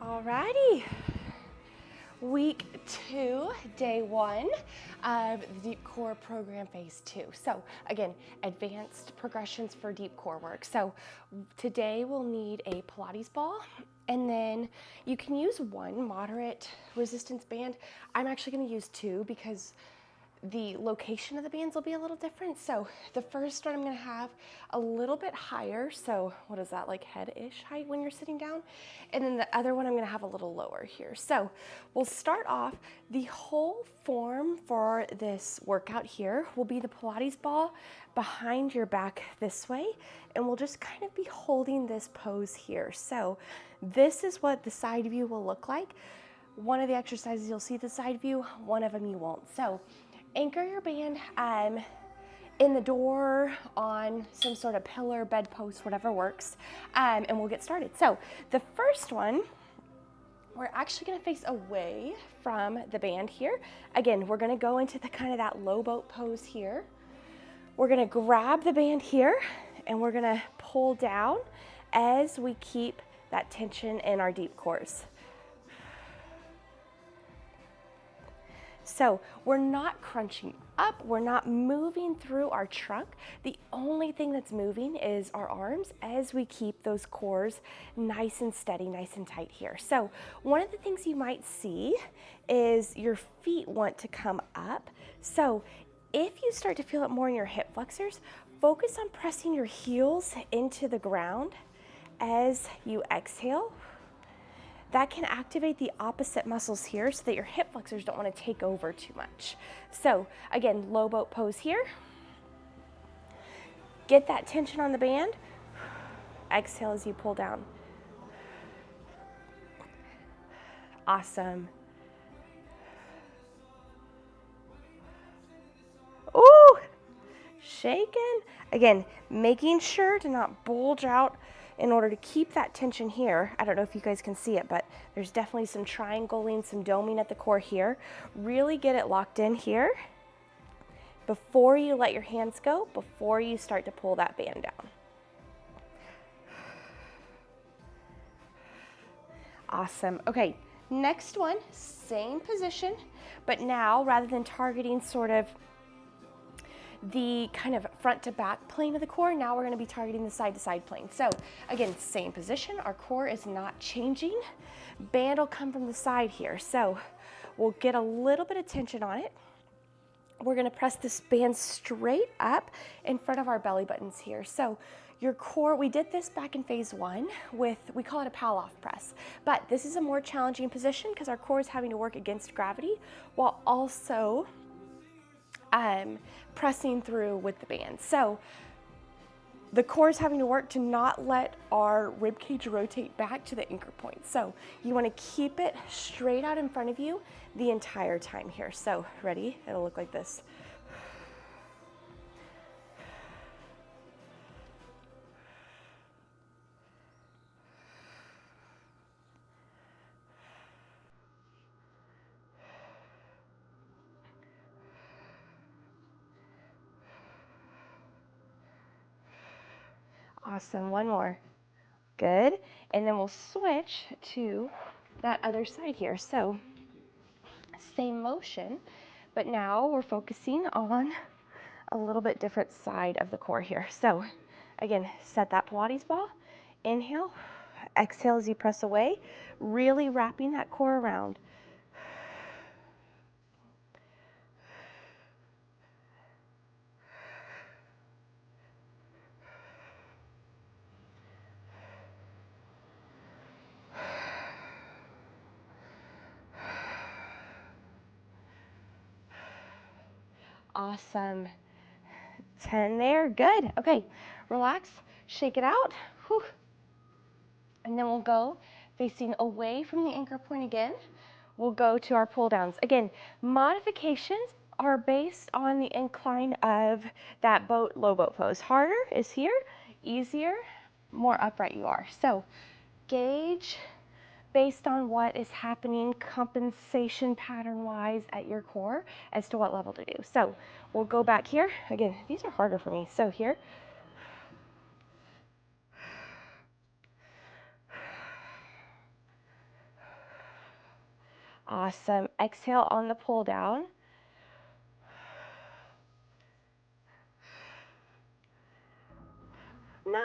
Alrighty, week 2, day 1 of the Deep Core Program Phase 2. So again, advanced progressions for deep core work. So today we'll need a Pilates ball, and then you can use one moderate resistance band. I'm actually going to use 2 because the location of the bands will be a little different. So the first one I'm going to have a little bit higher. So what is that, like head-ish height when you're sitting down? And then the other one I'm going to have a little lower here. So we'll start off. The whole form for this workout here will be the Pilates ball behind your back this way. And we'll just kind of be holding this pose here. So this is what the side view will look like. One of the exercises you'll see the side view, one of them you won't. So anchor your band in the door, on some sort of pillar, bedpost, whatever works, and we'll get started. So the first one, we're actually going to face away from the band here. Again, we're going to go into the kind of that low boat pose here. We're going to grab the band here, and we're going to pull down as we keep that tension in our deep cores. So we're not crunching up, we're not moving through our trunk. The only thing that's moving is our arms as we keep those cores nice and steady, nice and tight here. So one of the things you might see is your feet want to come up. So if you start to feel it more in your hip flexors, focus on pressing your heels into the ground as you exhale. That can activate the opposite muscles here so that your hip flexors don't want to take over too much. So again, low boat pose here. Get that tension on the band. Exhale as you pull down. Awesome. Ooh, shaking. Again, making sure to not bulge out in order to keep that tension here. I don't know if you guys can see it, but there's definitely some triangling, some doming at the core here. Really get it locked in here before you let your hands go, before you start to pull that band down. Awesome. Okay, next one, same position, but now rather than targeting sort of the kind of front to back plane of the core, now we're going to be targeting the side to side plane. So again, same position, our core is not changing. Band will come from the side here. So we'll get a little bit of tension on it. We're going to press this band straight up in front of our belly buttons here. So your core, we did this back in phase 1 with, we call it a Pallof press, but this is a more challenging position because our core is having to work against gravity while also pressing through with the band. So the core is having to work to not let our rib cage rotate back to the anchor point. So you want to keep it straight out in front of you the entire time here. So ready? It'll look like this. Awesome, one more. Good, and then we'll switch to that other side here. So same motion, but now we're focusing on a little bit different side of the core here. So again, set that Pilates ball, inhale, exhale as you press away, really wrapping that core around. Awesome. 10 there. Good. Okay. Relax. Shake it out. Whew. And then we'll go facing away from the anchor point again. We'll go to our pull downs. Again, modifications are based on the incline of that boat, low boat pose. Harder is here. Easier, more upright you are. So gauge based on what is happening compensation pattern wise at your core as to what level to do. So we'll go back here. Again, these are harder for me. So here. Awesome. Exhale on the pull down. 9.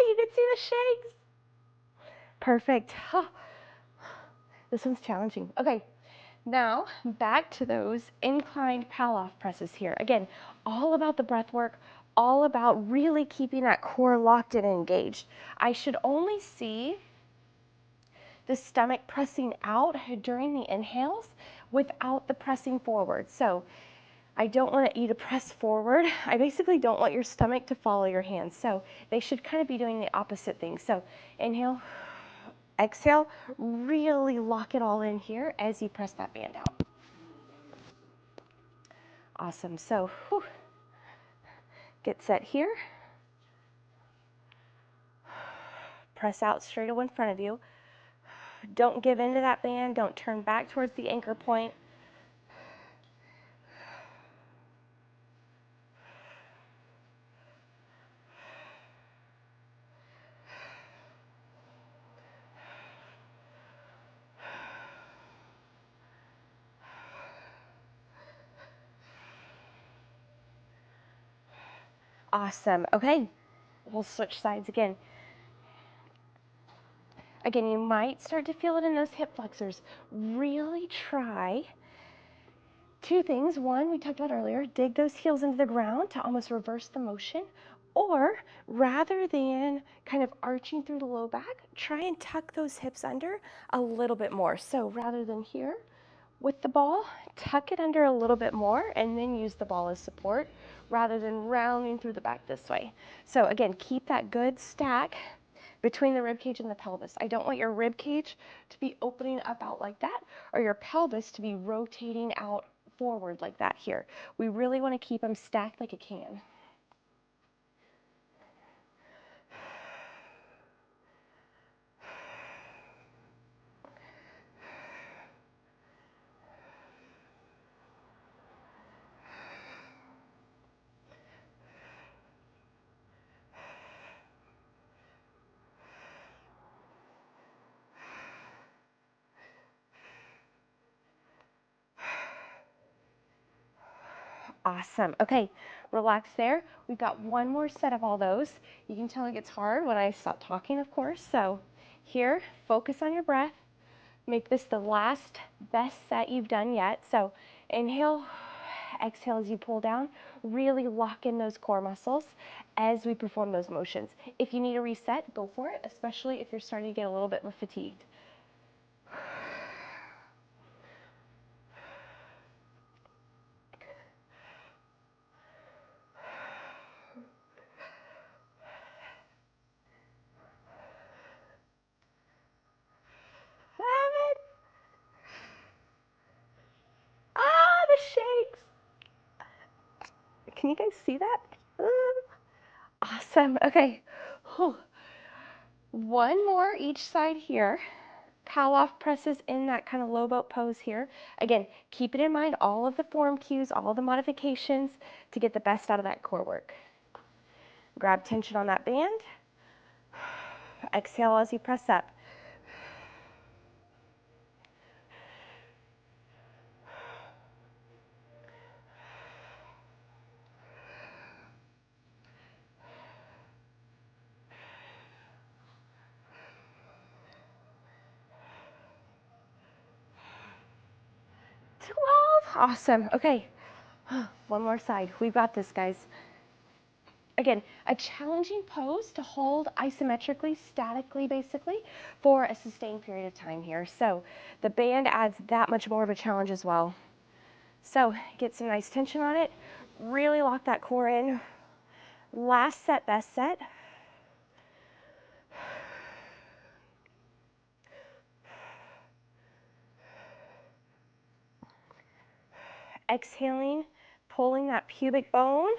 You can see the shakes. Perfect. Oh, this one's challenging. Okay, now back to those inclined Pallof presses here. Again, all about the breath work, all about really keeping that core locked and engaged. I should only see the stomach pressing out during the inhales without the pressing forward. So I don't want you to press forward. I basically don't want your stomach to follow your hands. So they should kind of be doing the opposite thing. So inhale, exhale, really lock it all in here as you press that band out. Awesome. So get set here. Press out straight in front of you. Don't give into that band. Don't turn back towards the anchor point. Awesome. Okay, we'll switch sides again. Again, you might start to feel it in those hip flexors. Really try 2 things. One, we talked about earlier, dig those heels into the ground to almost reverse the motion. Or rather than kind of arching through the low back, try and tuck those hips under a little bit more. So rather than here with the ball, tuck it under a little bit more and then use the ball as support rather than rounding through the back this way. So again, keep that good stack between the rib cage and the pelvis. I don't want your rib cage to be opening up out like that or your pelvis to be rotating out forward like that here. We really want to keep them stacked like a can. Awesome. Okay, relax there. We've got one more set of all those. You can tell it gets hard when I stop talking, of course. So here, focus on your breath. Make this the last best set you've done yet. So inhale, exhale as you pull down. Really lock in those core muscles as we perform those motions. If you need a reset, go for it, especially if you're starting to get a little bit fatigued. The shakes. Can you guys see that? Awesome. Okay. Whew. One more each side here. Pallof presses in that kind of low boat pose here. Again, keep it in mind, all of the form cues, all the modifications to get the best out of that core work. Grab tension on that band. Exhale as you press up. Awesome. Okay, one more side. We've got this, guys. Again, a challenging pose to hold isometrically, statically, basically, for a sustained period of time here. So the band adds that much more of a challenge as well. So get some nice tension on it. Really lock that core in. Last set, best set. Exhaling, pulling that pubic bone,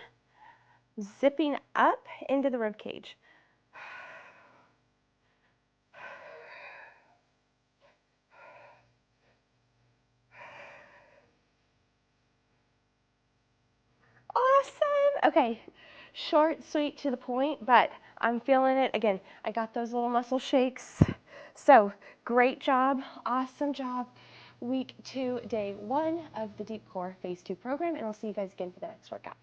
zipping up into the rib cage. Awesome. Okay, short, sweet, to the point, but I'm feeling it. Again, I got those little muscle shakes. So great job, awesome job. Week 2, day 1 of the Deep Core Phase 2 program, and I'll see you guys again for the next workout.